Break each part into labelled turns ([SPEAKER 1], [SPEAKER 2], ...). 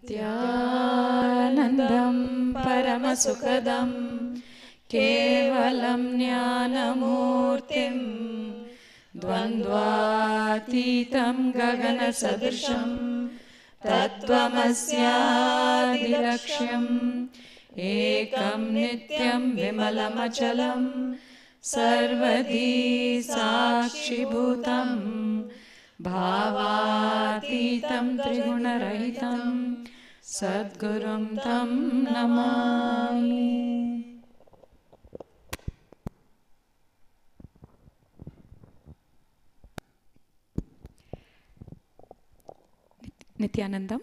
[SPEAKER 1] Nityanandam Paramasukadam Kevalam Jnanamurtim Dvandvatitam Gagana Sadrisham Tattvamasyadirlakshyam Ekam Nityam Vimalamachalam Sarvadi Sakshibhutam Bhavatitam Trigunarahitam Sadgurum Tam Namami. Nithyanandam.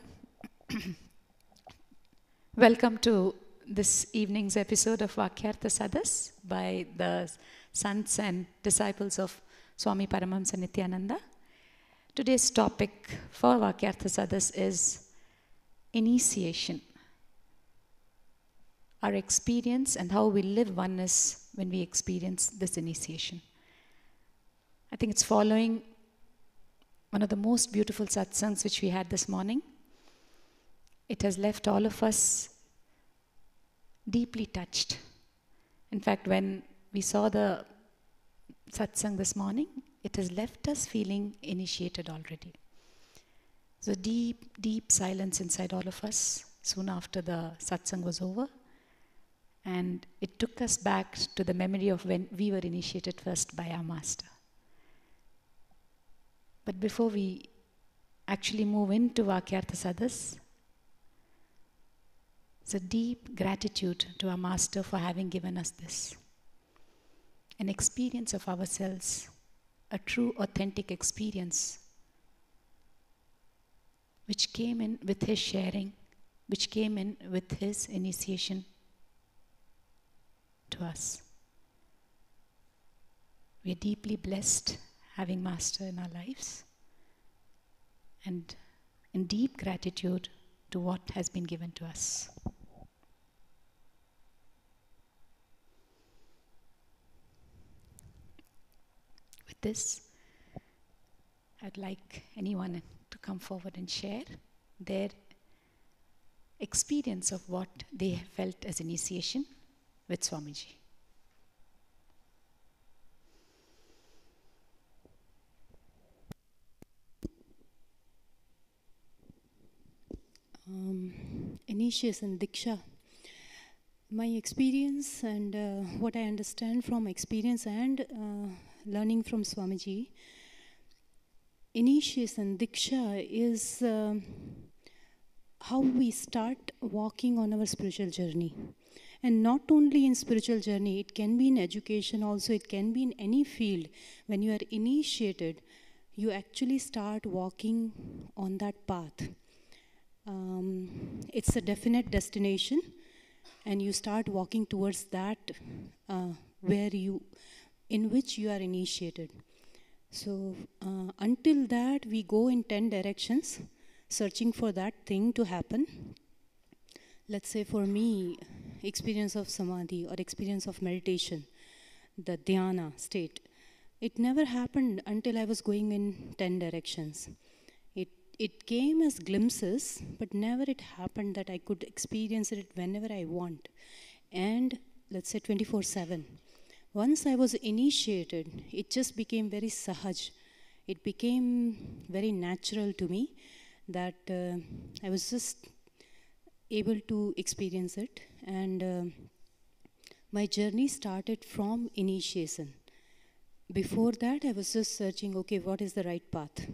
[SPEAKER 1] Welcome to this evening's episode of Vaakyaartha Sadhas by the sanths and disciples of Swami Paramahamsa Nithyananda. Today's topic for Vaakyaartha Sadhas is initiation. Our experience and how we live oneness when we experience this initiation. I think it's following one of the most beautiful satsangs which we had this morning. It has left all of us deeply touched. In fact, when we saw the satsang this morning, it has left us feeling initiated already. So deep, deep silence inside all of us soon after the satsang was over. And it took us back to the memory of when we were initiated first by our master. But before we actually move into Vaakyaartha Sadhas, it's a deep gratitude to our master for having given us this. An experience of ourselves, a true authentic experience, which came in with his sharing, which came in with his initiation to us. We are deeply blessed having Master in our lives, and in deep gratitude to what has been given to us. With this, I'd like anyone to come forward and share their experience of what they have felt as initiation with Swamiji.
[SPEAKER 2] Initiation, Diksha. My experience and what I understand from experience and learning from Swamiji, initiation, Diksha is how we start walking on our spiritual journey. And not only in spiritual journey, it can be in education also, it can be in any field. When you are initiated, you actually start walking on that path. It's a definite destination, and you start walking towards that in which you are initiated. So until that, we go in 10 directions, searching for that thing to happen. Let's say for me, experience of samadhi or experience of meditation, the dhyana state, it never happened until I was going in 10 directions. It came as glimpses, but never it happened that I could experience it whenever I want. And let's say 24/7. Once I was initiated, it just became very sahaj. It became very natural to me that I was just able to experience it. And my journey started from initiation. Before that, I was just searching, okay, what is the right path?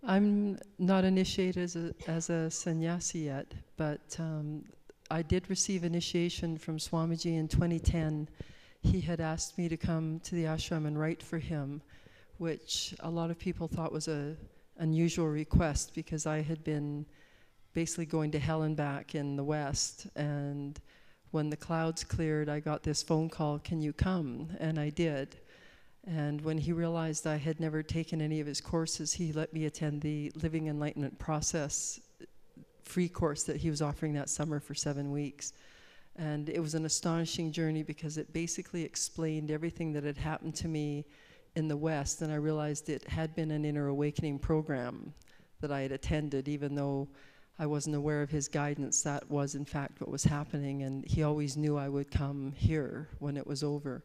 [SPEAKER 3] I'm not initiated as a sannyasi yet, but I did receive initiation from Swamiji in 2010. He had asked me to come to the ashram and write for him, which a lot of people thought was an unusual request because I had been basically going to hell and back in the West. And when the clouds cleared, I got this phone call, "Can you come?" And I did. And when he realized I had never taken any of his courses, he let me attend the Living Enlightenment Process free course that he was offering that summer for 7 weeks. And it was an astonishing journey because it basically explained everything that had happened to me in the West, and I realized it had been an inner awakening program that I had attended, even though I wasn't aware of his guidance. That was in fact what was happening, and he always knew I would come here when it was over.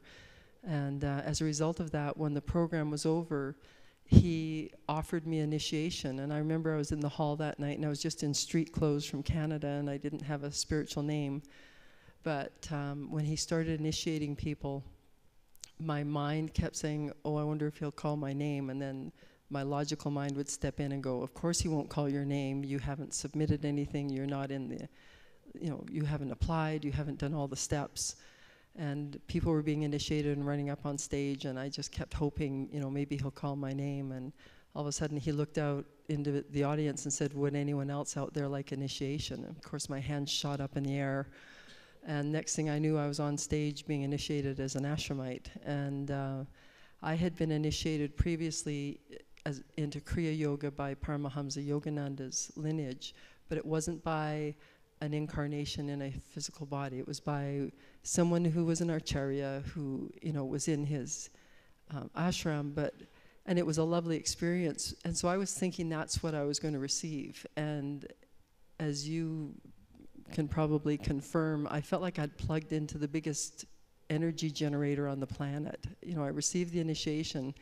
[SPEAKER 3] And as a result of that, when the program was over, he offered me initiation. And I remember I was in the hall that night, and I was just in street clothes from Canada, and I didn't have a spiritual name. But when he started initiating people, my mind kept saying, oh, I wonder if he'll call my name. And then my logical mind would step in and go, of course he won't call your name. You haven't submitted anything. You're not in the, you haven't applied. You haven't done all the steps. And people were being initiated and running up on stage, and I just kept hoping, maybe he'll call my name. And all of a sudden he looked out into the audience and said, would anyone else out there like initiation? And of course my hand shot up in the air. And next thing I knew, I was on stage being initiated as an ashramite. And I had been initiated previously into Kriya Yoga by Paramahamsa Yogananda's lineage, but it wasn't by an incarnation in a physical body. It was by someone who was an acharya, who was in his ashram, and it was a lovely experience. And so I was thinking that's what I was going to receive. And as you can probably confirm, I felt like I'd plugged into the biggest energy generator on the planet. I received the initiation,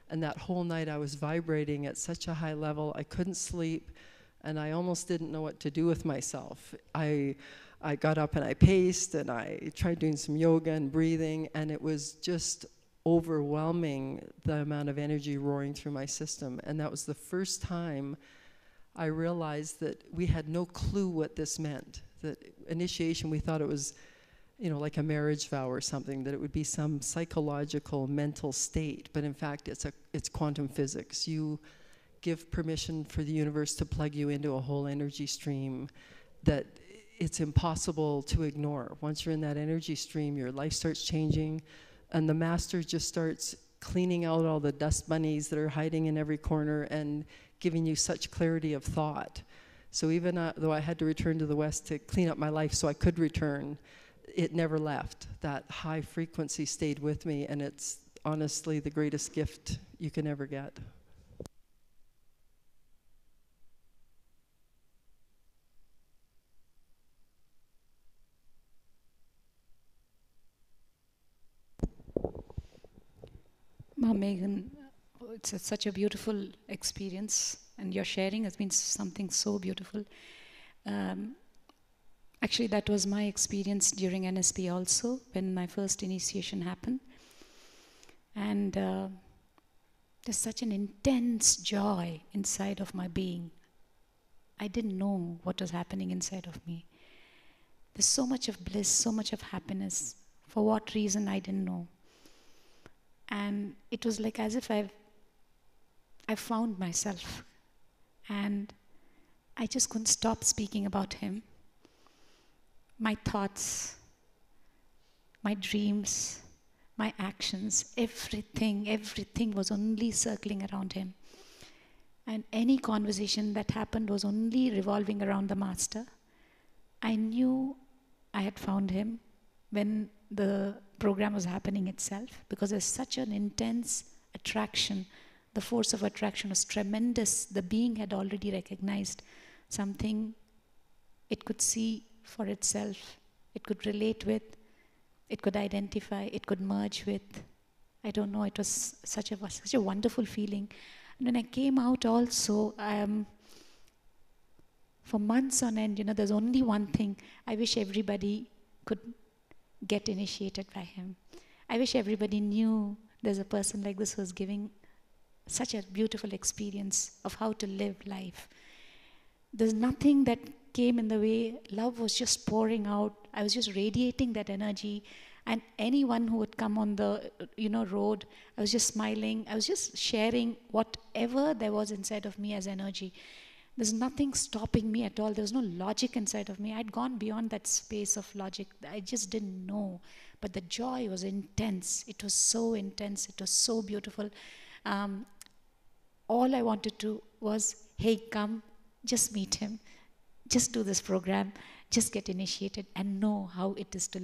[SPEAKER 3] and that whole night I was vibrating at such a high level, I couldn't sleep, and I almost didn't know what to do with myself. I got up and I paced, and I tried doing some yoga and breathing, and it was just overwhelming, the amount of energy roaring through my system. And that was the first time I realized that we had no clue what this meant. That initiation, we thought it was, like a marriage vow or something, that it would be some psychological, mental state. But in fact, it's quantum physics. You give permission for the universe to plug you into a whole energy stream that it's impossible to ignore. Once you're in that energy stream, your life starts changing, and the master just starts cleaning out all the dust bunnies that are hiding in every corner and giving you such clarity of thought. So even though I had to return to the West to clean up my life so I could return, it never left. That high frequency stayed with me, and it's honestly the greatest gift you can ever get.
[SPEAKER 1] Megan, it's such a beautiful experience, and your sharing has been something so beautiful. Actually, that was my experience during NSP also, when my first initiation happened. And there's such an intense joy inside of my being. I didn't know what was happening inside of me. There's so much of bliss, so much of happiness. For what reason, I didn't know. And it was like as if I found myself, and I just couldn't stop speaking about him. My thoughts, my dreams, my actions, everything was only circling around him. And any conversation that happened was only revolving around the master. I knew I had found him when the program was happening itself, because there's such an intense attraction. The force of attraction was tremendous. The being had already recognized something it could see for itself, it could relate with, it could identify, it could merge with. I don't know, it was such a wonderful feeling. And when I came out also, for months on end, there's only one thing. I wish everybody could get initiated by him. I wish everybody knew there's a person like this who's giving such a beautiful experience of how to live life. There's nothing that came in the way. Love was just pouring out. I was just radiating that energy. And anyone who would come on the road, I was just smiling. I was just sharing whatever there was inside of me as energy. There's nothing stopping me at all. There was no logic inside of me. I'd gone beyond that space of logic. I just didn't know. But the joy was intense. It was so intense. It was so beautiful. All I wanted to was, hey, come, just meet him. just do this program, just get initiated and know how it is to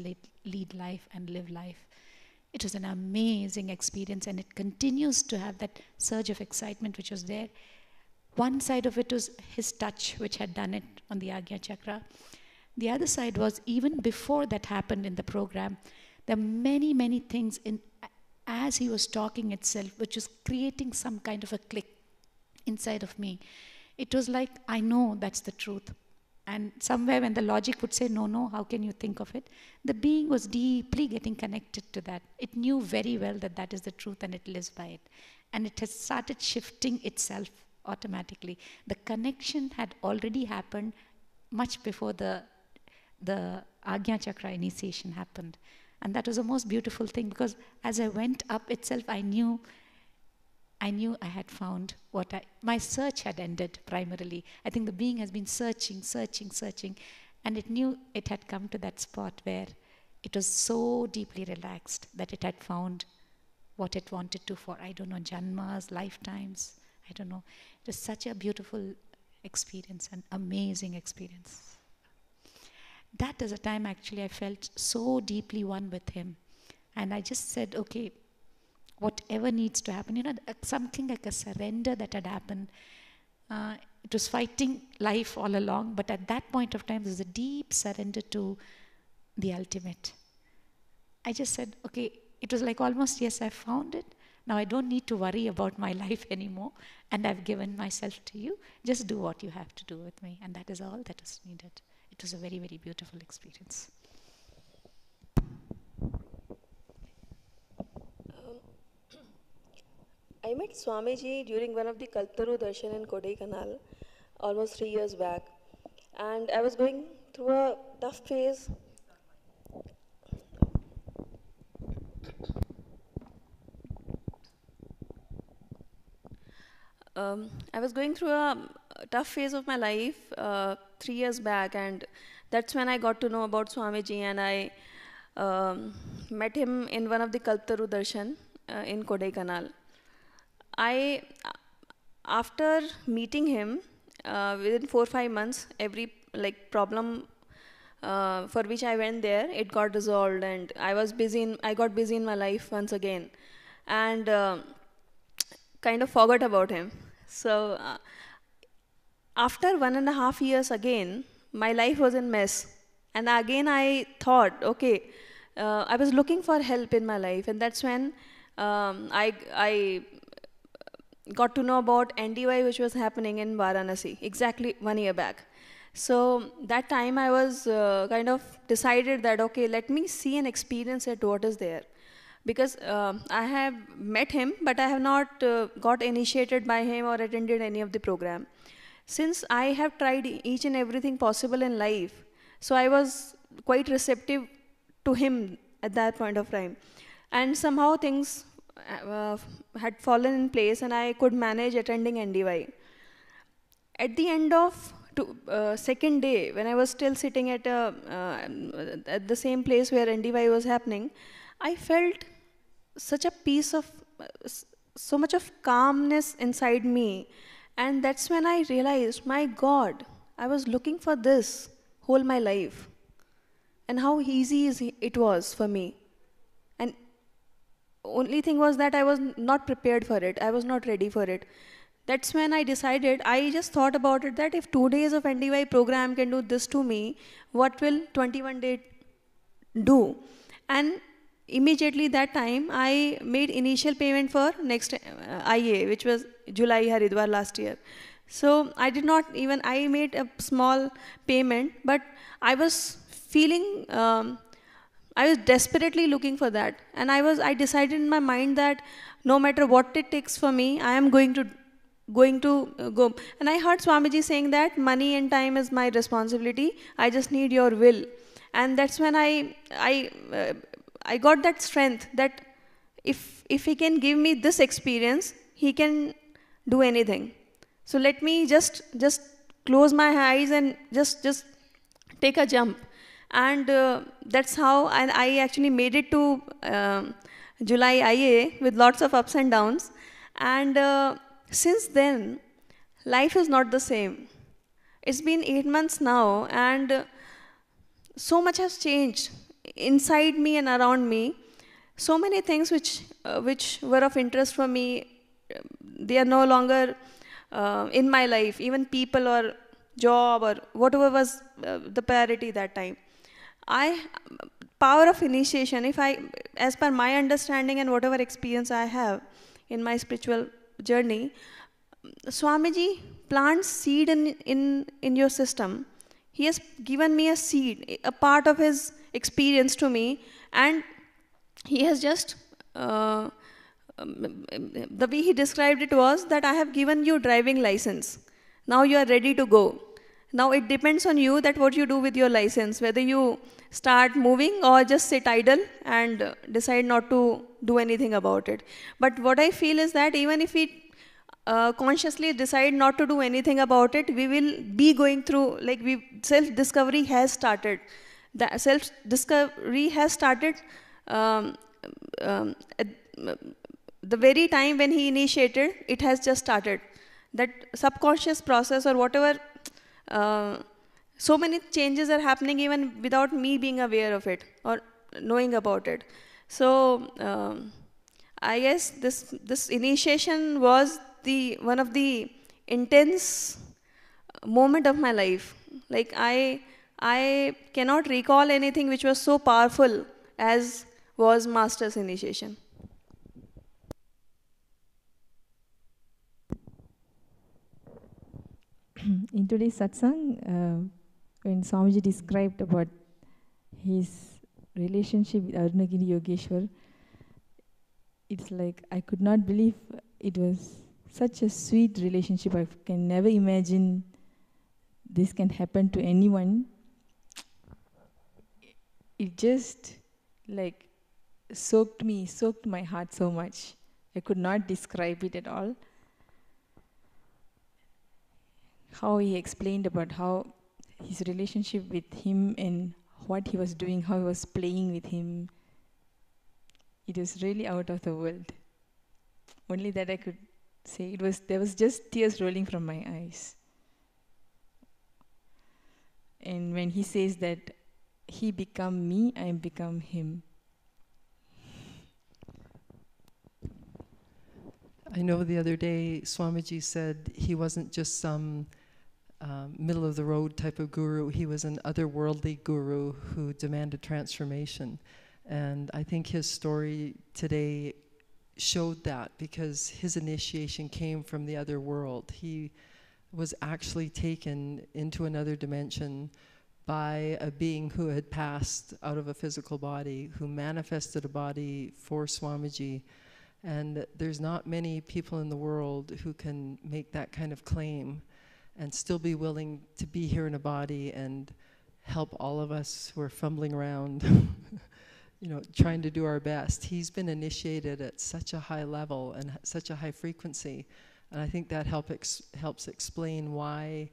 [SPEAKER 1] lead life and live life. It was an amazing experience, and it continues to have that surge of excitement which was there. One side of it was his touch, which had done it on the Agya Chakra. The other side was, even before that happened in the program, there are many, many things as he was talking itself, which was creating some kind of a click inside of me. It was like, I know that's the truth. And somewhere when the logic would say, no, no, how can you think of it? The being was deeply getting connected to that. It knew very well that that is the truth, and it lives by it. And it has started shifting itself automatically. The connection had already happened much before the Agya Chakra initiation happened. And that was the most beautiful thing, because as I went up itself, I knew I had found my search had ended primarily. I think the being has been searching, and it knew it had come to that spot where it was so deeply relaxed that it had found what it wanted to for, I don't know, janmas, lifetimes, I don't know. It was such a beautiful experience, an amazing experience. That is a time actually I felt so deeply one with him. And I just said, okay, whatever needs to happen, something like a surrender that had happened. It was fighting life all along, but at that point of time, there was a deep surrender to the ultimate. I just said, okay, it was like almost, yes, I found it. Now I don't need to worry about my life anymore, and I've given myself to you. Just do what you have to do with me, and that is all that is needed. It was a very, very beautiful experience.
[SPEAKER 4] I met Swamiji during one of the Kaltaru Darshan in Kodaikanal almost 3 years back, and I was going through a tough phase. I was going through a tough phase of my life 3 years back, and that's when I got to know about Swamiji, and I met him in one of the Kaltaru Darshan in Kodaikanal. After meeting him, within 4 or 5 months, every problem for which I went there, it got resolved, and I got busy in my life once again, and kind of forgot about him. So after 1.5 years again, my life was in mess, and again I thought, okay, I was looking for help in my life, and that's when I got to know about NDY, which was happening in Varanasi exactly 1 year back. So that time I was kind of decided that, okay, let me see and experience it, what is there. Because I have met him, but I have not got initiated by him or attended any of the program. Since I have tried each and everything possible in life, so I was quite receptive to him at that point of time. And somehow things had fallen in place, and I could manage attending NDY. At the end of second day, when I was still sitting at the same place where NDY was happening, I felt such a piece of, so much of calmness inside me. And that's when I realized, my God, I was looking for this whole my life. And how easy it was for me. And only thing was that I was not prepared for it. I was not ready for it. That's when I decided, I just thought about it, that if 2 days of NDY program can do this to me, what will 21 days do? And immediately that time, I made initial payment for next IA, which was July Haridwar last year. So I did not even, I made a small payment, but I was feeling, I was desperately looking for that. And I decided in my mind that no matter what it takes for me, I am going to go. And I heard Swamiji saying that money and time is my responsibility. I just need your will. And that's when I got that strength that if he can give me this experience, he can do anything. So let me just close my eyes and just take a jump. And that's how I actually made it to July IA with lots of ups and downs. And since then, life is not the same. it's been 8 months now, and so much has changed inside me and around me. So many things which were of interest for me, they are no longer in my life. Even people or job or whatever was the priority that time. Power of initiation, if I, as per my understanding and whatever experience I have in my spiritual journey, Swamiji plants seed in your system. He has given me a seed, a part of his experience to me, and he has just, the way he described it was that I have given you driving license. Now you are ready to go. Now it depends on you that what you do with your license, whether you start moving or just sit idle and decide not to do anything about it. But what I feel is that even if we consciously decide not to do anything about it, we will be going through, like, self-discovery has started. The self-discovery has started at the very time when he initiated, it has just started. That subconscious process or whatever, so many changes are happening even without me being aware of it or knowing about it. So I guess this initiation was one of the intense moment of my life. Like I cannot recall anything which was so powerful as was Master's initiation.
[SPEAKER 5] In today's satsang, when Swamiji described about his relationship with Arunagiri Yogeshwar, it's like I could not believe it was such a sweet relationship. I can never imagine this can happen to anyone. It just like soaked my heart so much. I could not describe it at all. How he explained about how his relationship with him and what he was doing, how he was playing with him, it was really out of the world. Only that I could say. There was just tears rolling from my eyes. And when he says that he become me, I become him.
[SPEAKER 3] I know the other day Swamiji said he wasn't just some middle of the road type of guru. He was an otherworldly guru who demanded transformation. And I think his story today showed that, because his initiation came from the other world. He was actually taken into another dimension by a being who had passed out of a physical body, who manifested a body for Swamiji. And there's not many people in the world who can make that kind of claim and still be willing to be here in a body and help all of us who are fumbling around, trying to do our best. He's been initiated at such a high level and such a high frequency. And I think that helps explain why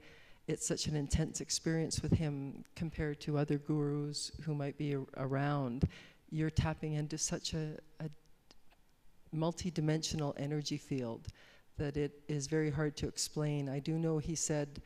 [SPEAKER 3] it's such an intense experience with him compared to other gurus who might be around. You're tapping into such a multi-dimensional energy field that it is very hard to explain. I do know he said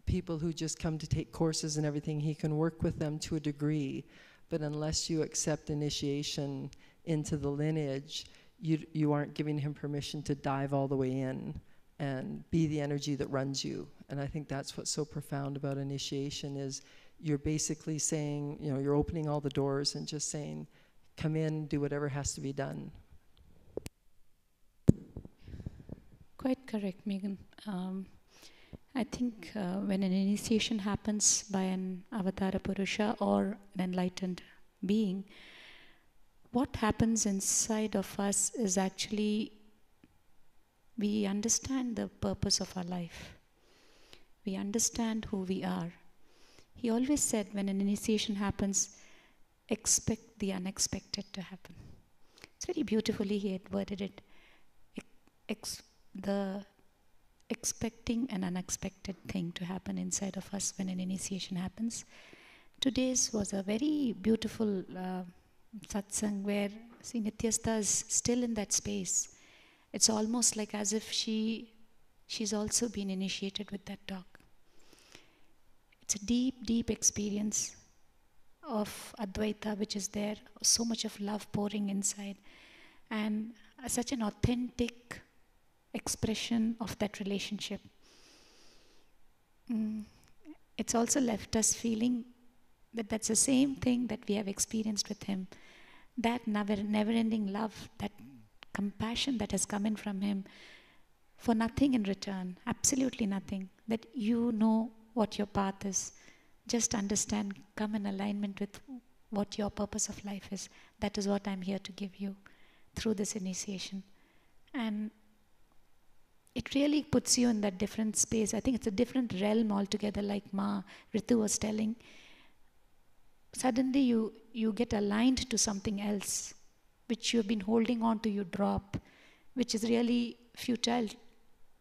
[SPEAKER 3] people who just come to take courses and everything, he can work with them to a degree, but unless you accept initiation into the lineage, you aren't giving him permission to dive all the way in and be the energy that runs you. And I think that's what's so profound about initiation is you're basically saying, you're opening all the doors and just saying, come in, do whatever has to be done.
[SPEAKER 1] Quite correct, Megan. I think when an initiation happens by an avatara purusha or an enlightened being, what happens inside of us is actually we understand the purpose of our life. We understand who we are. He always said when an initiation happens, expect the unexpected to happen. It's very beautifully he had worded it. The expecting an unexpected thing to happen inside of us when an initiation happens. Today's was a very beautiful satsang where Nithyananda is still in that space. It's almost like as if she's also been initiated with that talk. It's a deep, deep experience of Advaita, which is there, so much of love pouring inside, and such an authentic expression of that relationship. It's also left us feeling that that's the same thing that we have experienced with him. That never-ending love, that compassion that has come in from him for nothing in return, absolutely nothing. That you know what your path is. Just understand, come in alignment with what your purpose of life is. That is what I'm here to give you through this initiation. And it really puts you in that different space. I think it's a different realm altogether, like Ritu was telling. Suddenly you get aligned to something else, which you've been holding on to, you drop, which is really futile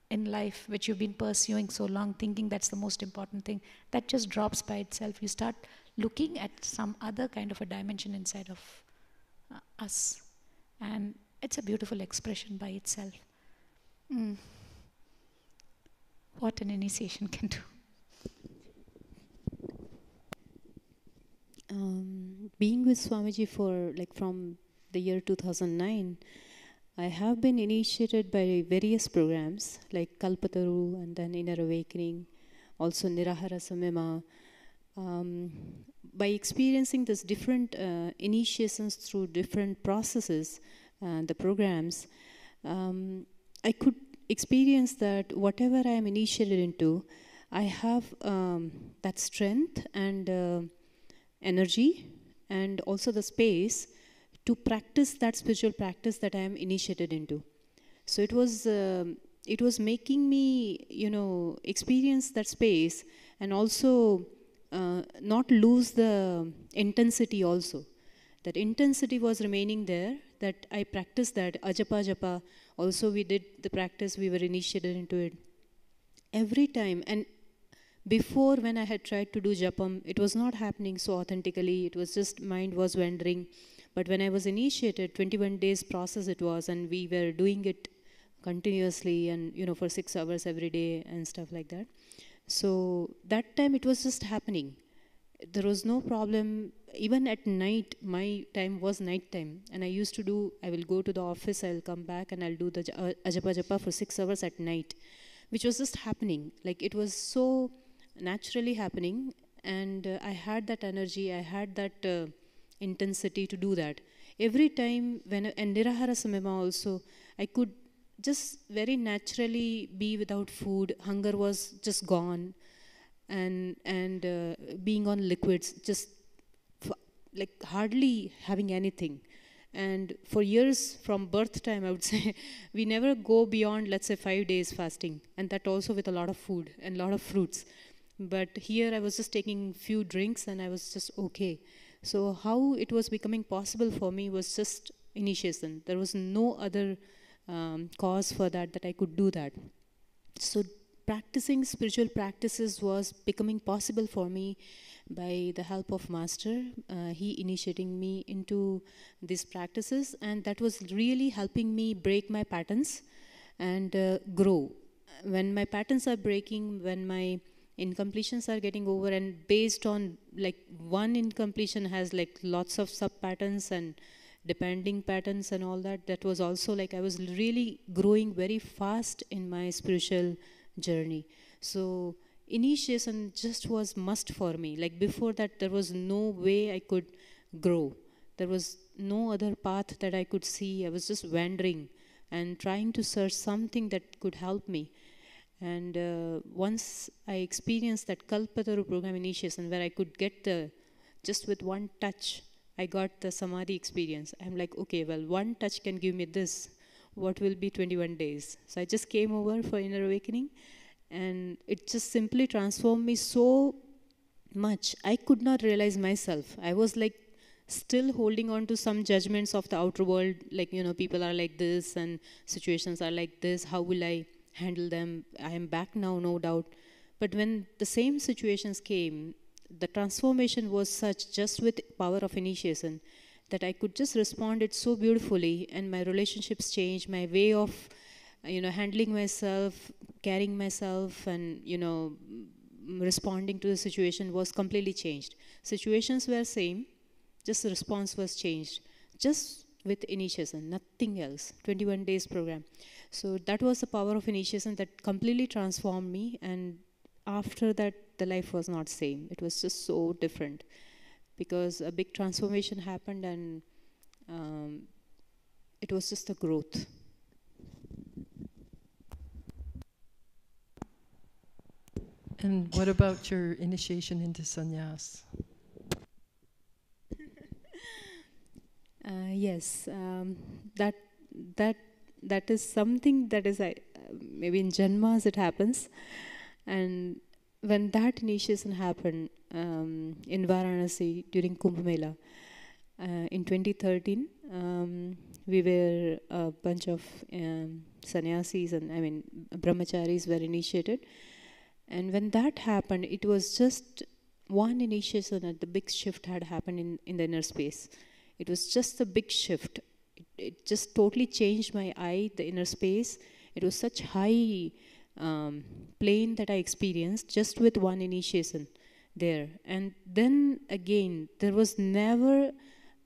[SPEAKER 1] in life, which you've been pursuing so long, thinking that's the most important thing. That just drops by itself. You start looking at some other kind of a dimension inside of us. And it's a beautiful expression by itself. What an initiation can do.
[SPEAKER 2] Being with Swamiji for from the year 2009, I have been initiated by various programs like Kalpataru and then Inner Awakening, also Nirahara Samema. By experiencing these different initiations through different processes, the programs, I could experience that whatever I am initiated into, I have that strength and energy and also the space to practice that spiritual practice that I am initiated into. So it was making me, experience that space and also not lose the intensity also. That intensity was remaining there, that I practiced that. Ajapa Japa, also we did the practice, we were initiated into it. Every time, and before when I had tried to do Japam, it was not happening so authentically, it was just mind was wandering. But when I was initiated, 21 days process it was, and we were doing it continuously and for 6 hours every day and stuff like that. So that time it was just happening. There was no problem. Even at night, my time was night time. And I used to do, I will go to the office, I'll come back and I'll do the Ajapa Japa for 6 hours at night, which was just happening. Like it was so naturally happening, and I had that energy, I had that intensity to do that. Every time and Nirahara Samema also, I could just very naturally be without food. Hunger was just gone, and being on liquids, just hardly having anything. And for years from birth time, I would say, we never go beyond, let's say, 5 days fasting, and that also with a lot of food and a lot of fruits. But here I was just taking few drinks and I was just okay. So how it was becoming possible for me was just initiation. There was no other cause for that I could do that. So practicing spiritual practices was becoming possible for me by the help of Master. He initiating me into these practices, and that was really helping me break my patterns and grow. When my patterns are breaking, when my incompletions are getting over, and based on one incompletion has lots of sub patterns and depending patterns and all that, that was also I was really growing very fast in my spiritual journey. So initiation just was must for me. Before that, there was no way I could grow. There was no other path that I could see. I was just wandering and trying to search something that could help me. And once I experienced that Kalpataru program initiation, where I could get just with one touch, I got the Samadhi experience. I'm like, okay, well, one touch can give me this. What will be 21 days? So I just came over for Inner Awakening, and it just simply transformed me so much. I could not realize myself. I was still holding on to some judgments of the outer world, people are like this and situations are like this. How will I handle them? I am back now, no doubt. But when the same situations came, the transformation was such, just with power of initiation, that I could just respond it so beautifully, and my relationships changed, my way of handling myself, carrying myself, and responding to the situation was completely changed. Situations were same, just the response was changed. Just with initiation, nothing else. 21 days program. So that was the power of initiation that completely transformed me, and after that the life was not same. It was just so different because a big transformation happened, and it was just a growth.
[SPEAKER 3] And what about your initiation into sannyas?
[SPEAKER 2] Yes, that is something that is maybe in Janmas it happens, and when that initiation happened in Varanasi during Kumbh Mela in 2013, we were a bunch of sannyasis and brahmacharis were initiated, and when that happened, it was just one initiation and the big shift had happened in the inner space. It was just a big shift. It just totally changed my eye, the inner space. It was such high plane that I experienced just with one initiation there. And then again, there was never,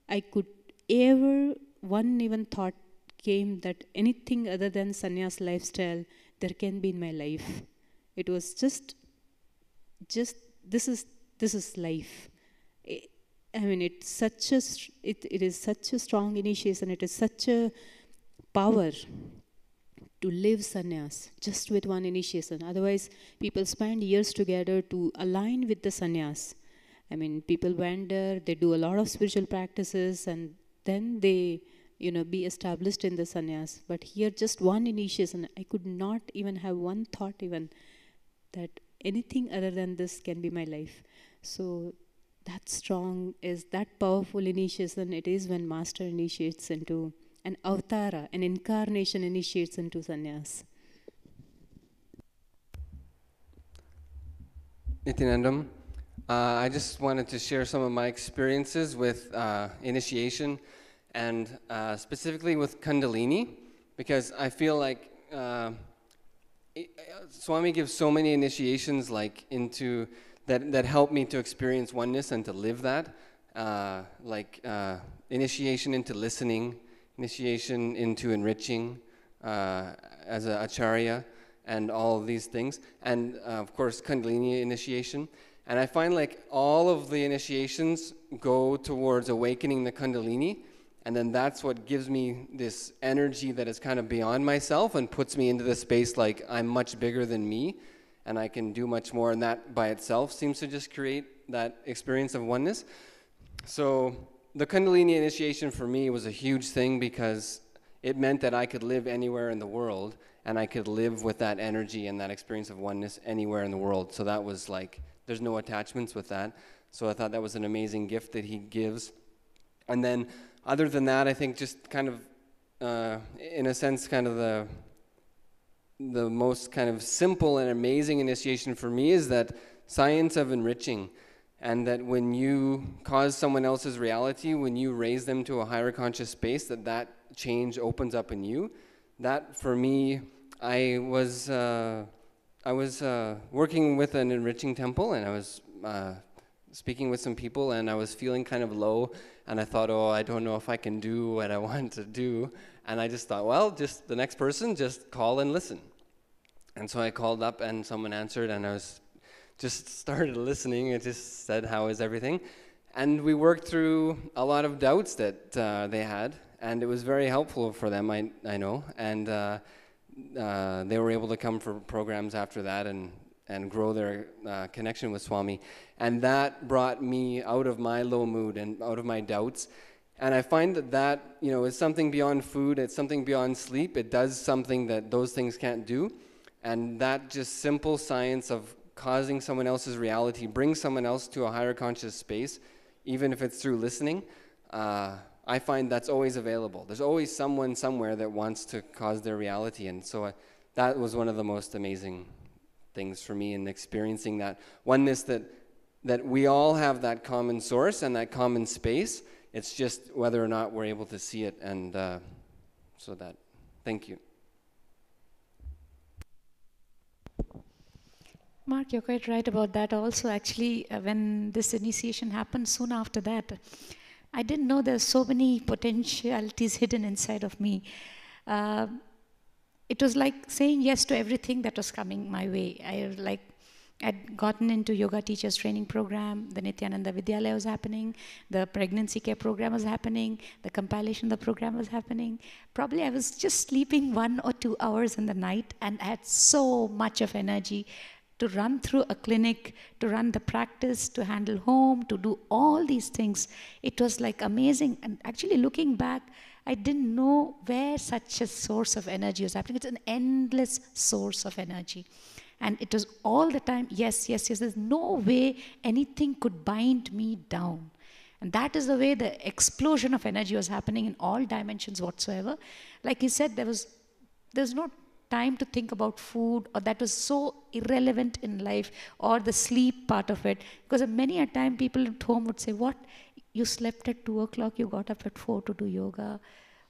[SPEAKER 2] I could ever, one even thought came that anything other than sannyas lifestyle there can be in my life. It was just this is life. It's such a it is such a strong initiation. It is such a power to live sannyas just with one initiation. Otherwise, people spend years together to align with the sannyas. People went there, they do a lot of spiritual practices, and then they, be established in the sannyas. But here, just one initiation, I could not even have one thought even that anything other than this can be my life. So that strong is that powerful initiation. It is when master initiates into an avatara, an incarnation initiates into sannyas.
[SPEAKER 6] Nithyanandam, I just wanted to share some of my experiences with initiation, and specifically with Kundalini, because I feel like Swami gives so many initiations into that help me to experience oneness and to live that, initiation into listening, initiation into enriching as an acharya, and all of these things, and of course Kundalini initiation. And I find all of the initiations go towards awakening the Kundalini, and then that's what gives me this energy that is kind of beyond myself and puts me into the space I'm much bigger than me, and I can do much more, and that by itself seems to just create that experience of oneness. So the Kundalini initiation for me was a huge thing because it meant that I could live anywhere in the world, and I could live with that energy and that experience of oneness anywhere in the world. So that was there's no attachments with that. So I thought that was an amazing gift that he gives. And then other than that, I think just kind of, in a sense, kind of the most kind of simple and amazing initiation for me is that science of enriching, and that when you cause someone else's reality, when you raise them to a higher conscious space, that change opens up in you. That for me, I was working with an enriching temple, and I was speaking with some people, and I was feeling kind of low, and I thought, I don't know if I can do what I want to do. And I just thought, well, just the next person, just call and listen. And so I called up, and someone answered, and I was just started listening. It just said, how is everything? And we worked through a lot of doubts that they had, and it was very helpful for them, I know. And they were able to come for programs after that and grow their connection with Swami. And that brought me out of my low mood and out of my doubts. And I find that is something beyond food, it's something beyond sleep. It does something that those things can't do. And that just simple science of causing someone else's reality brings someone else to a higher conscious space, even if it's through listening. I find that's always available. There's always someone somewhere that wants to cause their reality. And so that was one of the most amazing things for me in experiencing that oneness, that we all have that common source and that common space. It's just whether or not we're able to see it. And thank you.
[SPEAKER 1] Mark, you're quite right about that also. Actually, when this initiation happened, soon after that, I didn't know there's so many potentialities hidden inside of me. It was like saying yes to everything that was coming my way. I'd gotten into yoga teachers training program, the Nithyananda Vidyalaya was happening, the pregnancy care program was happening, the compilation of the program was happening. Probably I was just sleeping 1 or 2 hours in the night, and I had so much of energy to run through a clinic, to run the practice, to handle home, to do all these things. It was like amazing. And actually looking back, I didn't know where such a source of energy was happening. It's an endless source of energy. And it was all the time, yes, yes, yes. There's no way anything could bind me down. And that is the way the explosion of energy was happening in all dimensions whatsoever. Like you said, there's no time to think about food, or that was so irrelevant in life, or the sleep part of it. Because many a time people at home would say, what? You slept at 2 o'clock, you got up at 4 to do yoga.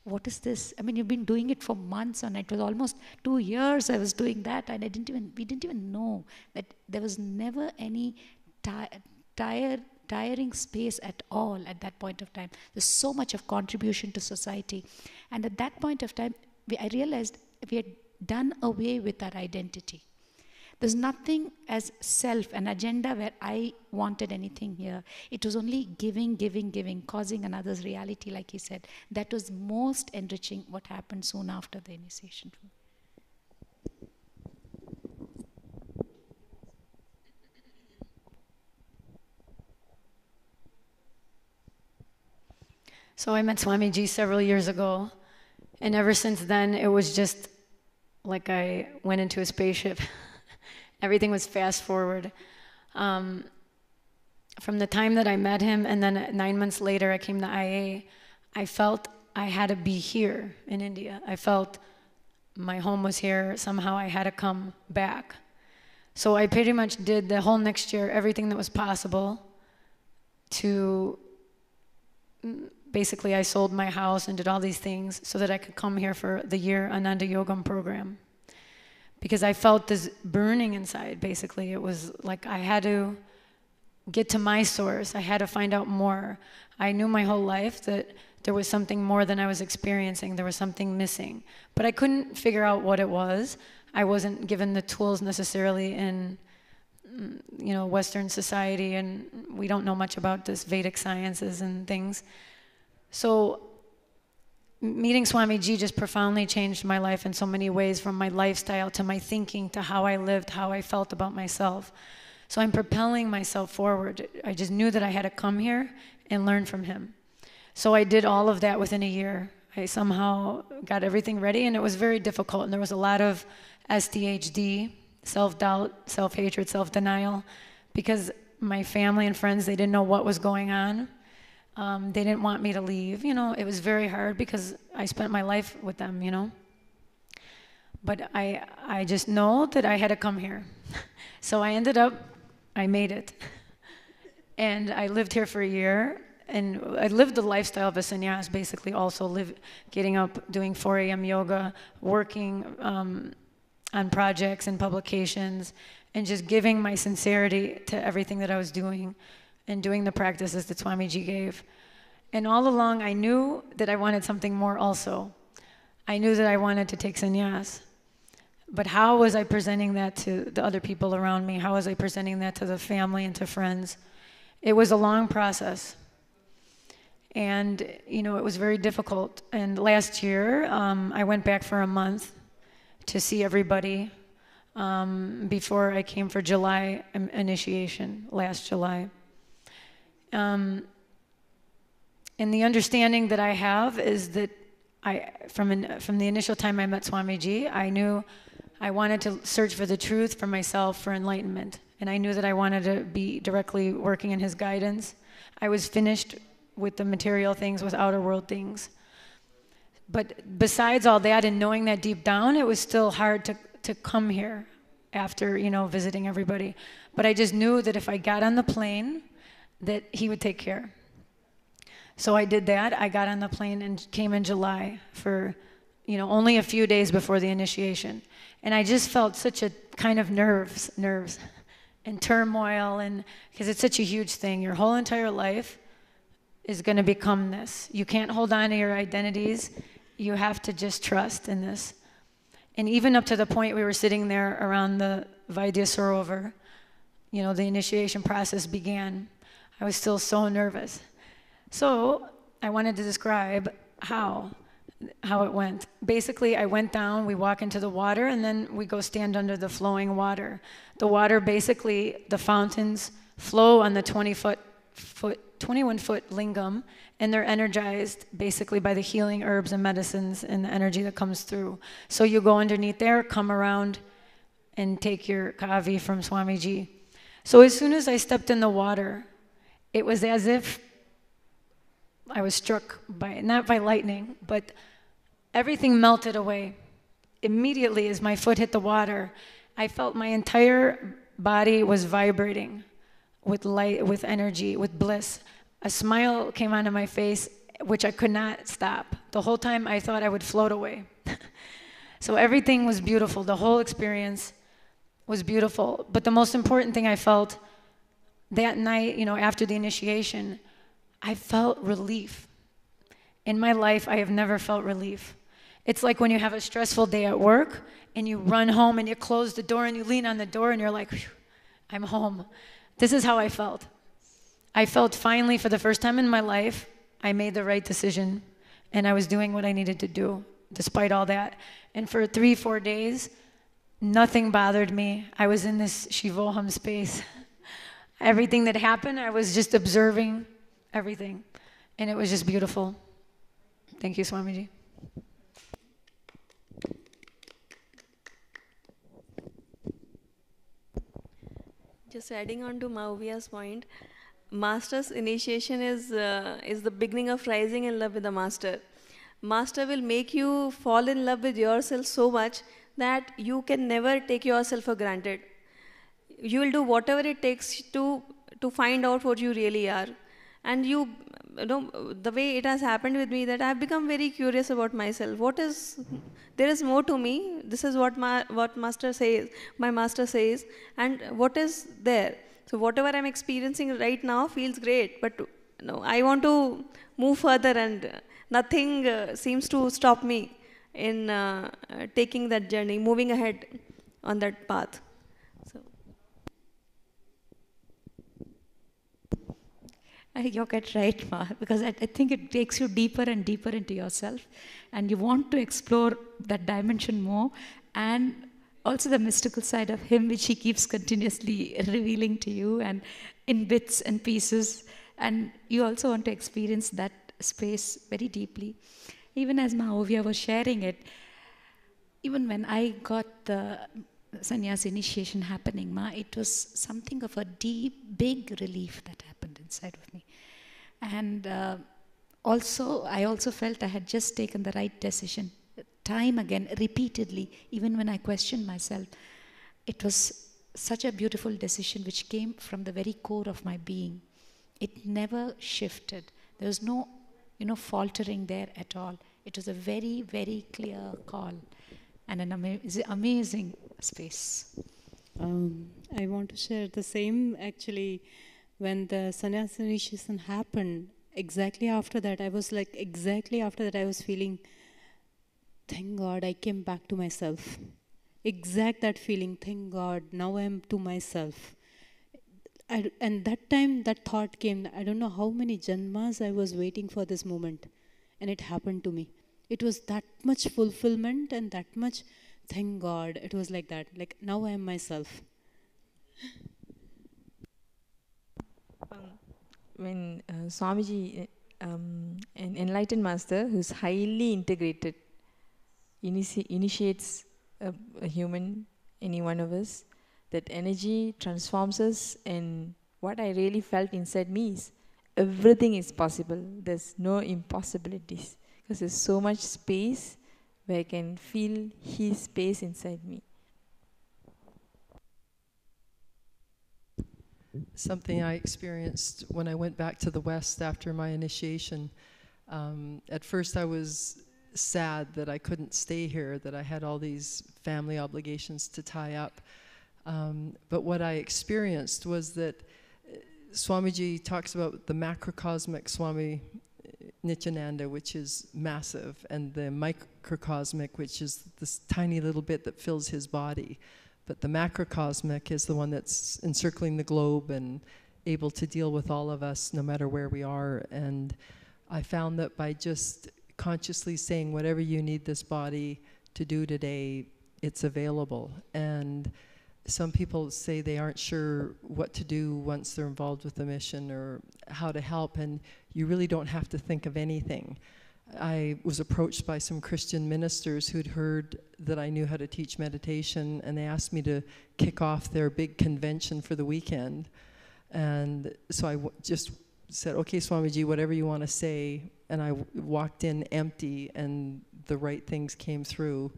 [SPEAKER 1] What is this? I mean, you've been doing it for months, and it was almost 2 years I was doing that, and we didn't even know that there was never any tiring space at all at that point of time. There's so much of contribution to society. And at that point of time, I realized we had done away with our identity. There's nothing as self, an agenda where I wanted anything here. It was only giving, giving, giving, causing another's reality, like he said. That was most enriching, what happened soon after the initiation.
[SPEAKER 7] So I met Swamiji several years ago, and ever since then it was just like I went into a spaceship. Everything was fast forward. From the time that I met him, and then 9 months later I came to IA, I felt I had to be here in India. I felt my home was here, somehow I had to come back. So I pretty much did the whole next year, everything that was possible to, basically I sold my house and did all these things so that I could come here for the year Ananda Yogam program. Because I felt this burning inside, basically. It was like I had to get to my source. I had to find out more. I knew my whole life that there was something more than I was experiencing. There was something missing. But I couldn't figure out what it was. I wasn't given the tools necessarily in, Western society, and we don't know much about this Vedic sciences and things. So meeting Swamiji just profoundly changed my life in so many ways, from my lifestyle to my thinking to how I lived, how I felt about myself. So I'm propelling myself forward. I just knew that I had to come here and learn from him. So I did all of that within a year. I somehow got everything ready, and it was very difficult. And there was a lot of SDHD, self-doubt, self-hatred, self-denial, because my family and friends, they didn't know what was going on. They didn't want me to leave. It was very hard because I spent my life with them, But I just know that I had to come here. So I made it. And I lived here for a year. And I lived the lifestyle of a sannyas, basically also getting up, doing 4 a.m. yoga, working on projects and publications, and just giving my sincerity to everything that I was doing, and doing the practices that Swamiji gave. And all along, I knew that I wanted something more also. I knew that I wanted to take sannyas. But how was I presenting that to the other people around me? How was I presenting that to the family and to friends? It was a long process. And, it was very difficult. And last year, I went back for a month to see everybody before I came for July initiation, last July. And the understanding that I have is that from the initial time I met Swamiji, I knew I wanted to search for the truth for myself, for enlightenment. And I knew that I wanted to be directly working in his guidance. I was finished with the material things, with outer world things. But besides all that, and knowing that deep down, it was still hard to come here after, visiting everybody. But I just knew that if I got on the plane, that he would take care. So I did that. I got on the plane and came in July for, only a few days before the initiation. And I just felt such a kind of nerves. and turmoil, and because it's such a huge thing. Your whole entire life is going to become this. You can't hold on to your identities. You have to just trust in this. And even up to the point we were sitting there around the Vaidya Sarovar, you know, the initiation process began. I was still so nervous. So I wanted to describe how it went. Basically, I went down, we walk into the water, and then we go stand under the flowing water. The water, basically, the fountains flow on the 21-foot lingam, and they're energized basically by the healing herbs and medicines and the energy that comes through. So you go underneath there, come around, and take your kavi from Swamiji. So as soon as I stepped in the water, it was as if I was struck by, not by lightning, but everything melted away. Immediately as my foot hit the water, I felt my entire body was vibrating with light, with energy, with bliss. A smile came onto my face, which I could not stop. The whole time I thought I would float away. So everything was beautiful. The whole experience was beautiful. But the most important thing I felt that night, you know, after the initiation, I felt relief. In my life, I have never felt relief. It's like when you have a stressful day at work and you run home and you close the door and you lean on the door and you're like, I'm home. This is how I felt. I felt finally, for the first time in my life, I made the right decision and I was doing what I needed to do despite all that. And for 3-4 days, nothing bothered me. I was in this Shivoham space. Everything that happened, I was just observing everything. And it was just beautiful. Thank you, Swamiji.
[SPEAKER 4] Just adding on to Mahaviya's point, Master's initiation is the beginning of rising in love with the Master. Master will make you fall in love with yourself so much that you can never take yourself for granted. You will do whatever it takes to find out what you really are. And you know, the way it has happened with me, that I have become very curious about myself. There is more to me. This is what Master says, my Master says, and what is there. So whatever I'm experiencing right now feels great, but I want to move further, and nothing seems to stop me in taking that journey, moving ahead on that path. So.
[SPEAKER 1] You're quite right, Ma, because I think it takes you deeper and deeper into yourself, and you want to explore that dimension more, and also the mystical side of him, which he keeps continuously revealing to you and in bits and pieces, and you also want to experience that space very deeply. Even as Mahavya was sharing it, even when I got the sannyas initiation happening, Ma, it was something of a deep, big relief that happened inside of me. And I also felt I had just taken the right decision. Time again, repeatedly, even when I questioned myself. It was such a beautiful decision which came from the very core of my being. It never shifted. There was no, faltering there at all. It was a very, very clear call and an amazing space.
[SPEAKER 2] I want to share the same, actually. When the sannyas initiation happened, exactly after that, I was feeling, thank God I came back to myself. Exact that feeling, thank God, now I am to myself. And that time, that thought came, I don't know how many janmas I was waiting for this moment. And it happened to me. It was that much fulfillment and that much, thank God. It was like that, like now I am myself.
[SPEAKER 5] When Swamiji, an enlightened master who's highly integrated, initiates a human, any one of us, that energy transforms us, and what I really felt inside me is everything is possible. There's no impossibilities, because there's so much space where I can feel his space inside me.
[SPEAKER 3] Something I experienced when I went back to the West after my initiation. At first I was sad that I couldn't stay here, that I had all these family obligations to tie up. But what I experienced was that Swamiji talks about the macrocosmic Swami Nithyananda, which is massive, and the microcosmic, which is this tiny little bit that fills his body. But the macrocosmic is the one that's encircling the globe and able to deal with all of us no matter where we are. And I found that by just consciously saying whatever you need this body to do today, it's available. And some people say they aren't sure what to do once they're involved with the mission or how to help, and you really don't have to think of anything. I was approached by some Christian ministers who'd heard that I knew how to teach meditation, and they asked me to kick off their big convention for the weekend. And so I just said, okay, Swamiji, whatever you want to say. And I walked in empty, and the right things came through.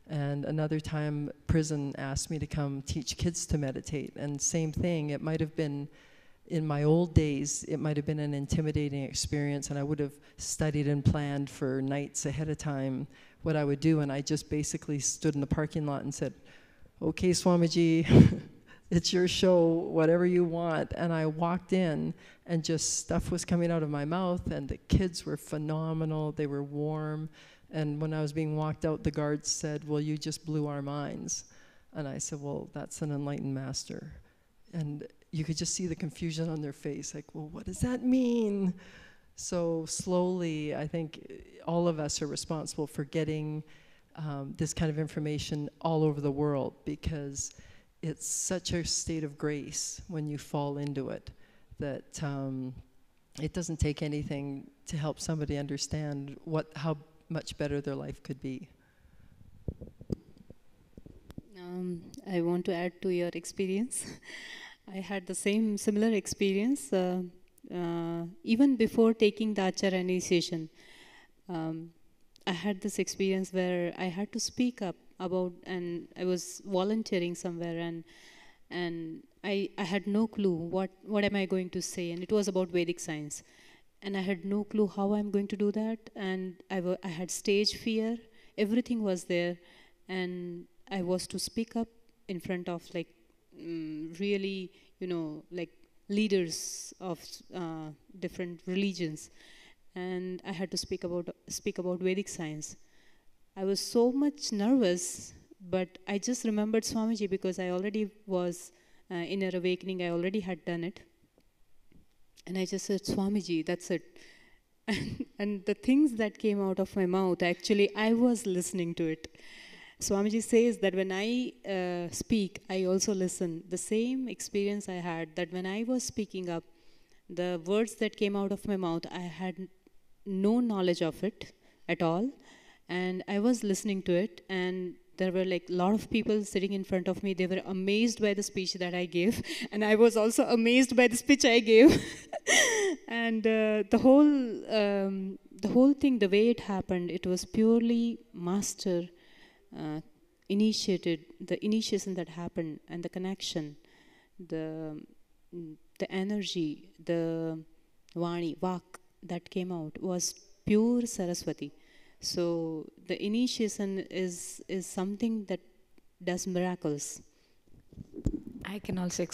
[SPEAKER 3] And another time, prison asked me to come teach kids to meditate. And same thing, it might have been, in my old days, it might have been an intimidating experience, and I would have studied and planned for nights ahead of time what I would do. And I just basically stood in the parking lot and said, okay, Swamiji, it's your show, whatever you want. And I walked in, and just stuff was coming out of my mouth, and the kids were phenomenal. They were warm. And when I was being walked out, the guards said, well, you just blew our minds. And I said, well, that's an enlightened master. And you could just see the confusion on their face, like, well, what does that mean? So slowly, I think all of us are responsible for getting this kind of information all over the world, because it's such a state of grace when you fall into it that it doesn't take anything to help somebody understand how much better their life could be.
[SPEAKER 2] I want to add to your experience. I had the similar experience even before taking the Acharya initiation. I had this experience where I had to speak up about, and I was volunteering somewhere, and I had no clue what am I going to say, and it was about Vedic science. And I had no clue how I'm going to do that, and I had stage fear. Everything was there, and I was to speak up in front of like really, like leaders of different religions, and I had to speak about Vedic science. I was so much nervous, but I just remembered Swamiji because I already was inner awakening. I already had done it. And I just said, Swamiji, that's it. And the things that came out of my mouth, actually, I was listening to it. Swamiji says that when I speak, I also listen. The same experience I had, that when I was speaking up, the words that came out of my mouth, I had no knowledge of it at all. And I was listening to it, and there were like a lot of people sitting in front of me. They were amazed by the speech that I gave, and I was also amazed by the speech I gave. And the whole thing, the way it happened, it was purely master initiated. The initiation that happened, and the connection, the energy, the Vani, Vak that came out was pure Saraswati. So the initiation is something that does miracles.
[SPEAKER 1] I can also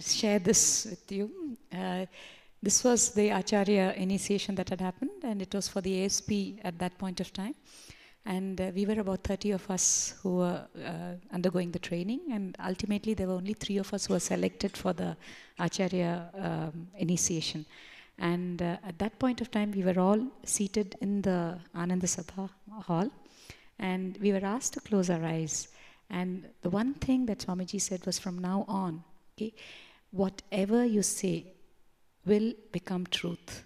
[SPEAKER 1] share this with you. This was the Acharya initiation that had happened, and it was for the ASP at that point of time. And we were about 30 of us who were undergoing the training, and ultimately there were only 3 of us who were selected for the Acharya initiation. And at that point of time, we were all seated in the Ananda Sabha hall, and we were asked to close our eyes. And the one thing that Swamiji said was, from now on, okay, whatever you say will become truth.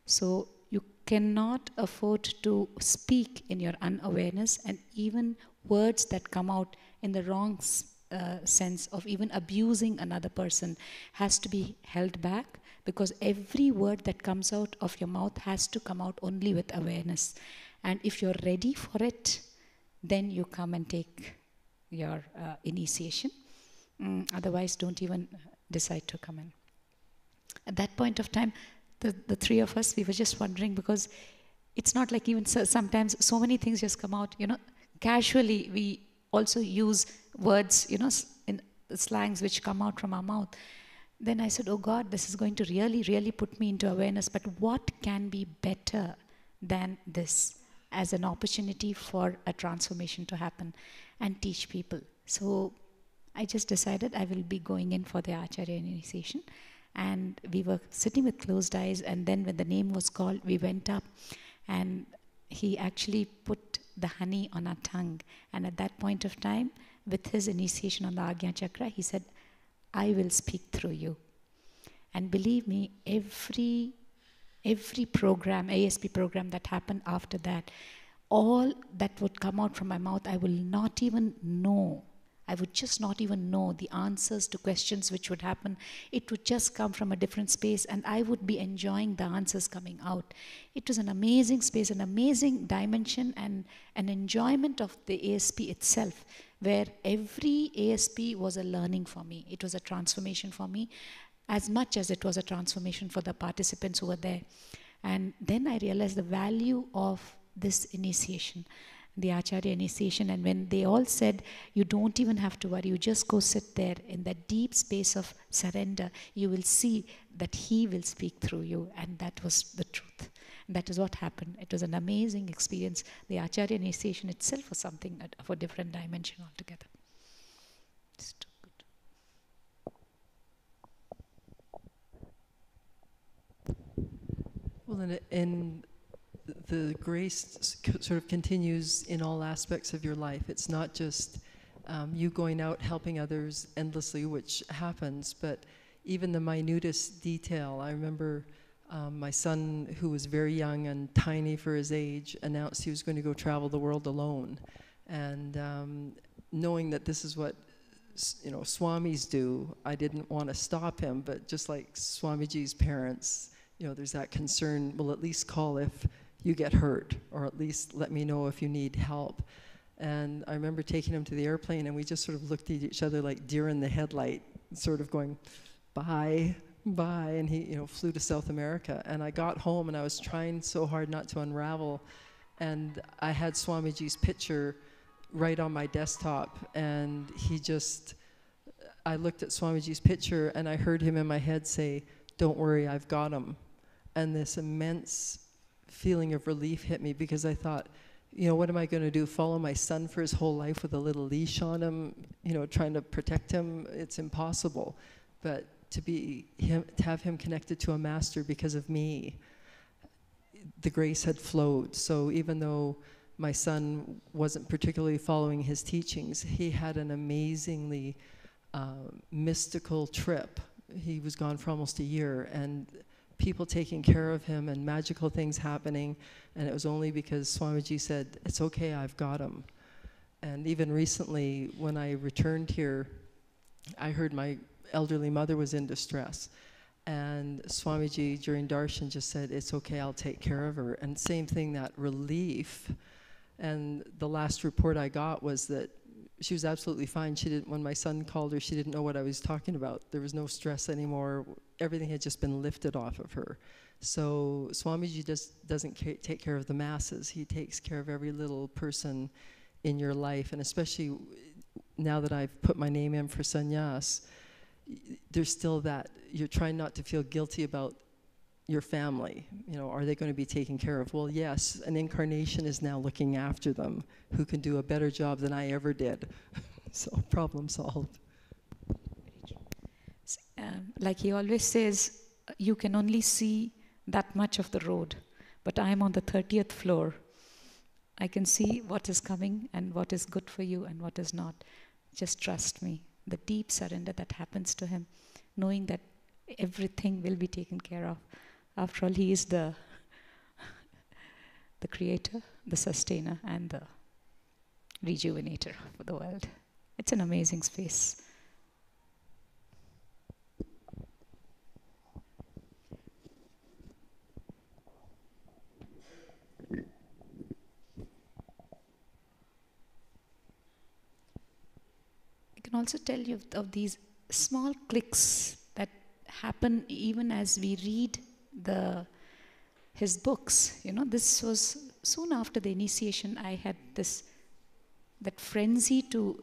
[SPEAKER 1] So you cannot afford to speak in your unawareness, and even words that come out in the wrong sense of even abusing another person has to be held back, because every word that comes out of your mouth has to come out only with awareness. And if you're ready for it, then you come and take your initiation. Otherwise, don't even decide to come in. At that point of time, the 3 of us, we were just wondering, because it's not like even sometimes so many things just come out, casually we also use words, in slangs which come out from our mouth. Then I said, oh God, this is going to really, really put me into awareness. But what can be better than this as an opportunity for a transformation to happen and teach people? So I just decided I will be going in for the Acharya initiation. And we were sitting with closed eyes, and then when the name was called, we went up, and he actually put the honey on our tongue. And at that point of time, with his initiation on the Agnya Chakra, he said, I will speak through you. And believe me, every program, ASP program that happened after that, all that would come out from my mouth, I will not even know. I would just not even know the answers to questions which would happen. It would just come from a different space, and I would be enjoying the answers coming out. It was an amazing space, an amazing dimension, and an enjoyment of the ASP itself, where every ASP was a learning for me. It was a transformation for me, as much as it was a transformation for the participants who were there. And then I realized the value of this initiation, the Acharya initiation. And when they all said, you don't even have to worry, you just go sit there in that deep space of surrender, you will see that he will speak through you. And that was the truth. And that is what happened. It was an amazing experience. The Acharya initiation itself was something of a different dimension altogether. It's too good.
[SPEAKER 3] Well, and the grace sort of continues in all aspects of your life. It's not just you going out helping others endlessly, which happens, but even the minutest detail. I remember my son, who was very young and tiny for his age, announced he was going to go travel the world alone. And knowing that this is what Swamis do, I didn't want to stop him, but just like Swamiji's parents, there's that concern, well, at least call if you get hurt, or at least let me know if you need help. And I remember taking him to the airplane, and we just sort of looked at each other like deer in the headlight, sort of going, bye, bye, and he flew to South America. And I got home, and I was trying so hard not to unravel, and I had Swamiji's picture right on my desktop, and I looked at Swamiji's picture, and I heard him in my head say, don't worry, I've got him. And this immense feeling of relief hit me, because I thought, what am I going to do? Follow my son for his whole life with a little leash on him, trying to protect him? It's impossible. But to have him connected to a master because of me, the grace had flowed. So even though my son wasn't particularly following his teachings, he had an amazingly mystical trip. He was gone for almost a year, and people taking care of him and magical things happening, and it was only because Swamiji said, it's okay, I've got him. And even recently, when I returned here, I heard my elderly mother was in distress, and Swamiji during darshan just said, it's okay, I'll take care of her. And same thing, that relief. And the last report I got was that she was absolutely fine. When my son called her, she didn't know what I was talking about. There was no stress anymore. Everything had just been lifted off of her. So Swamiji just doesn't take care of the masses. He takes care of every little person in your life. And especially now that I've put my name in for sannyas, there's still that, you're trying not to feel guilty about your family. Are they going to be taken care of? Well, yes, an incarnation is now looking after them, who can do a better job than I ever did. So problem solved.
[SPEAKER 1] Like he always says, you can only see that much of the road, but I'm on the 30th floor. I can see what is coming and what is good for you and what is not. Just trust me. The deep surrender that happens to him, knowing that everything will be taken care of. After all, he is the creator, the sustainer, and the rejuvenator for the world. It's an amazing space. I can also tell you of these small clicks that happen even as we read his books. This was soon after the initiation. I had that frenzy to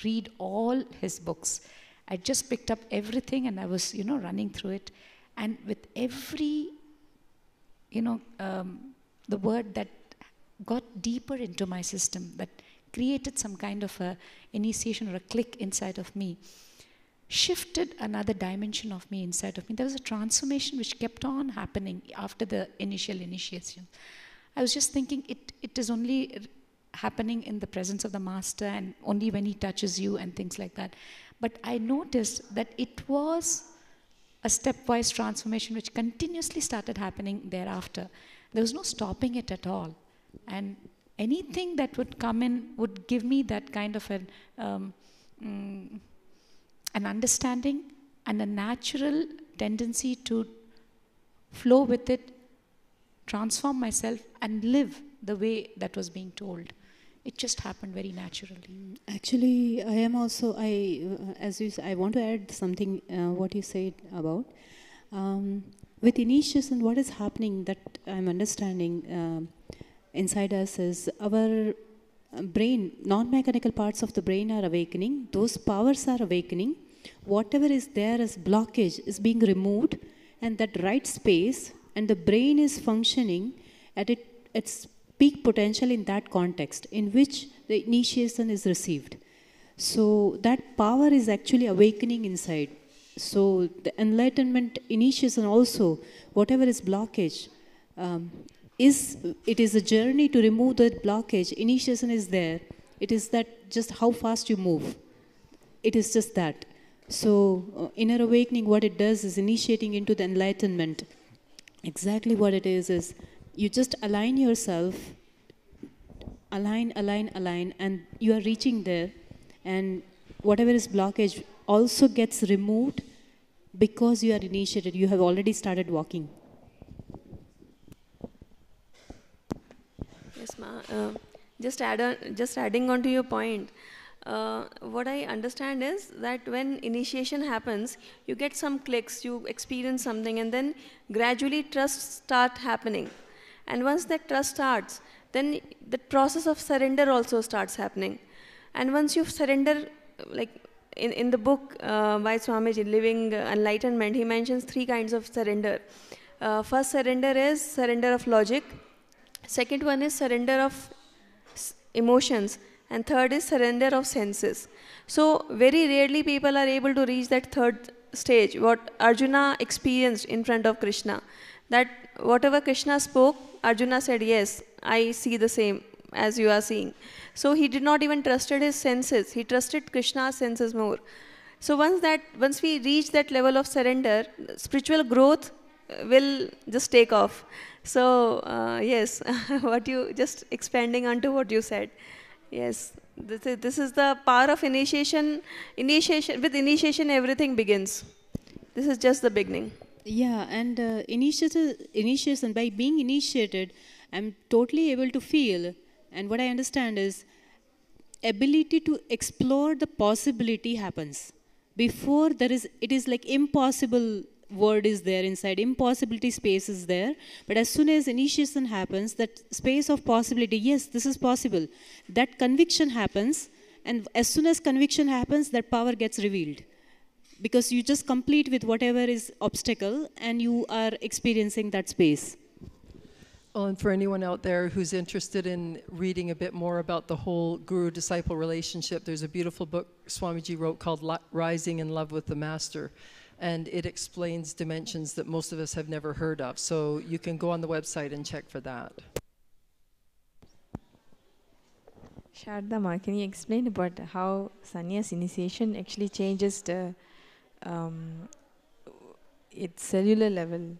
[SPEAKER 1] read all his books, I just picked up everything and I was, running through it. And with every, the word that got deeper into my system, that created some kind of a initiation or a click inside of me, shifted another dimension of me inside of me. There was a transformation which kept on happening after the initial initiation. I was just thinking it is only happening in the presence of the master and only when he touches you and things like that. But I noticed that it was a stepwise transformation which continuously started happening thereafter. There was no stopping it at all. And anything that would come in would give me that kind of an understanding and a natural tendency to flow with it, transform myself and live the way that was being told. It just happened very naturally.
[SPEAKER 2] Actually, I am also, I want to add something, what you said about. With initiation, what is happening that I'm understanding inside us is our brain, non-mechanical parts of the brain are awakening. Those powers are awakening. Whatever is there as blockage is being removed, and that right space, and the brain is functioning at its peak potential in that context in which the initiation is received. So that power is actually awakening inside. So the enlightenment initiation also, whatever is blockage, it is a journey to remove the blockage. Initiation is there. It is that just how fast you move. It is just that. So inner awakening, what it does is initiating into the enlightenment. Exactly what it is you just align yourself, align, and you are reaching there. And whatever is blockage also gets removed because you are initiated. You have already started walking.
[SPEAKER 4] Yes, Ma. Just adding on to your point. What I understand is that when initiation happens, you get some clicks, you experience something, and then gradually trust starts happening. And once that trust starts, then the process of surrender also starts happening. And once you surrender, like in the book by Swamiji, Living Enlightenment, he mentions 3 kinds of surrender. First surrender is surrender of logic. Second one is surrender of emotions. And third is surrender of senses. So very rarely people are able to reach that third stage, what Arjuna experienced in front of Krishna. That whatever Krishna spoke, Arjuna said, yes, I see the same as you are seeing. So he did not even trusted his senses. He trusted Krishna's senses more. So once we reach that level of surrender, spiritual growth will just take off. So yes, what you just expanding onto what you said. Yes, this is the power of initiation. With initiation, everything begins. This is just the beginning.
[SPEAKER 2] Yeah, and initiation, by being initiated, I'm totally able to feel, and what I understand is, ability to explore the possibility happens. Before it is like impossible word is there inside, impossibility space is there, but as soon as initiation happens, that space of possibility, yes, this is possible, that conviction happens, and as soon as conviction happens, that power gets revealed. Because you just complete with whatever is obstacle and you are experiencing that space.
[SPEAKER 3] Well, and for anyone out there who's interested in reading a bit more about the whole guru-disciple relationship, there's a beautiful book Swamiji wrote called Rising in Love with the Master. And it explains dimensions that most of us have never heard of. So you can go on the website and check for that.
[SPEAKER 5] Shardama, can you explain about how sannyas initiation actually changes the its cellular level?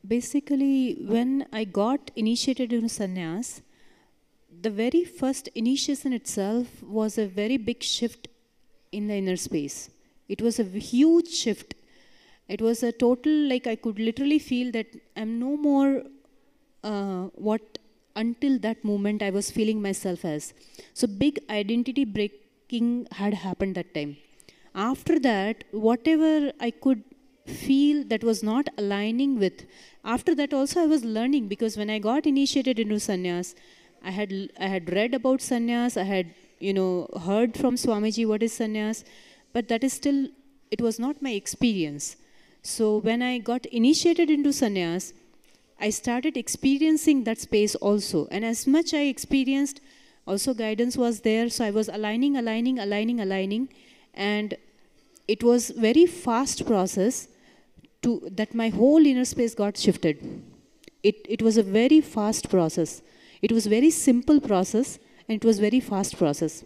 [SPEAKER 2] Basically, when I got initiated into sannyas, the very first initiation itself was a very big shift in the inner space. It was a huge shift. It was a total, like I could literally feel that I'm no more what until that moment I was feeling myself as. So big identity breaking had happened that time. After that, whatever I could feel that was not aligning with, after that also I was learning, because when I got initiated into sannyas, I had read about sannyas, I had heard from Swamiji what is sannyas, but that is still, it was not my experience. So when I got initiated into sannyas, I started experiencing that space also. And as much I experienced, also guidance was there. So I was aligning. And it was very fast process that my whole inner space got shifted. It was a very fast process. It was very simple process and it was very fast process.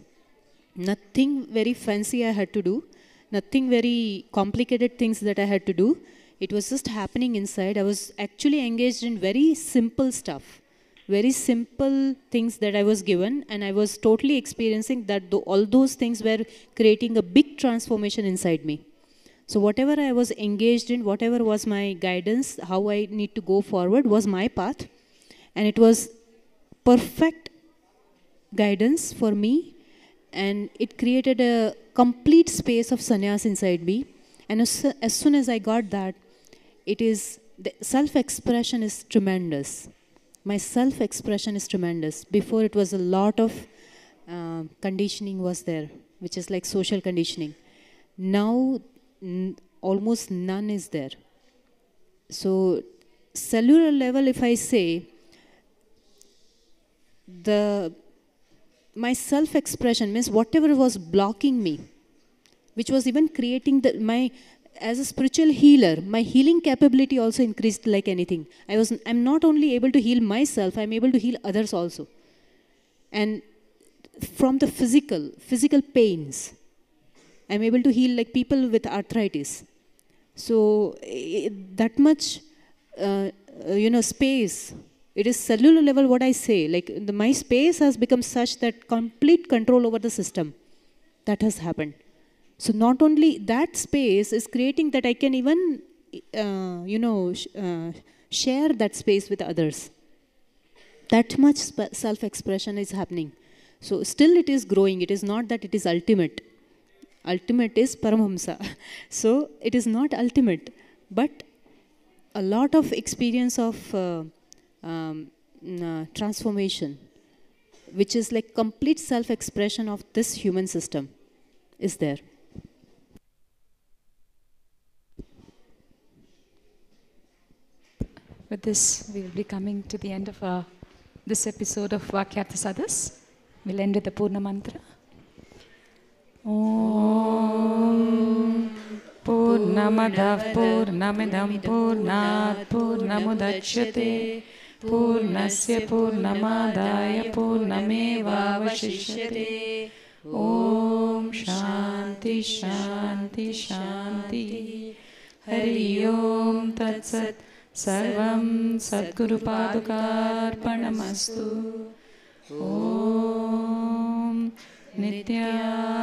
[SPEAKER 2] Nothing very fancy I had to do. Nothing very complicated things that I had to do. It was just happening inside. I was actually engaged in very simple stuff. Very simple things that I was given, and I was totally experiencing that all those things were creating a big transformation inside me. So whatever I was engaged in, whatever was my guidance, how I need to go forward was my path. And it was perfect guidance for me. And it created a complete space of sannyas inside me. And as soon as I got that, the self-expression is tremendous. My self-expression is tremendous. Before it was a lot of conditioning was there, which is like social conditioning. Now, almost none is there. So, cellular level, if I say, my self-expression means whatever was blocking me, which was even creating as a spiritual healer, my healing capability also increased like anything. I'm not only able to heal myself, I'm able to heal others also. And from the physical pains, I'm able to heal like people with arthritis. So that much, space. It is cellular level what I say. Like my space has become such that complete control over the system. That has happened. So not only that space is creating that I can even, share that space with others. That much self-expression is happening. So still it is growing. It is not that it is ultimate. Ultimate is Paramahamsa. So it is not ultimate. But a lot of experience of transformation, which is like complete self-expression of this human system, is there.
[SPEAKER 1] With this, we will be coming to the end of this episode of Vaakyaartha Sadhas. We'll end with the Purna Mantra. Om Purnamadav Purnamidam Purnat Purnamudachyate Purnasya Purnamadaya Purnameva Vashishyate. Om Shanti Shanti Shanti. Hari Om Tat Sat. Sarvam Sadguru Padukarpanamastu. Om Nithyananda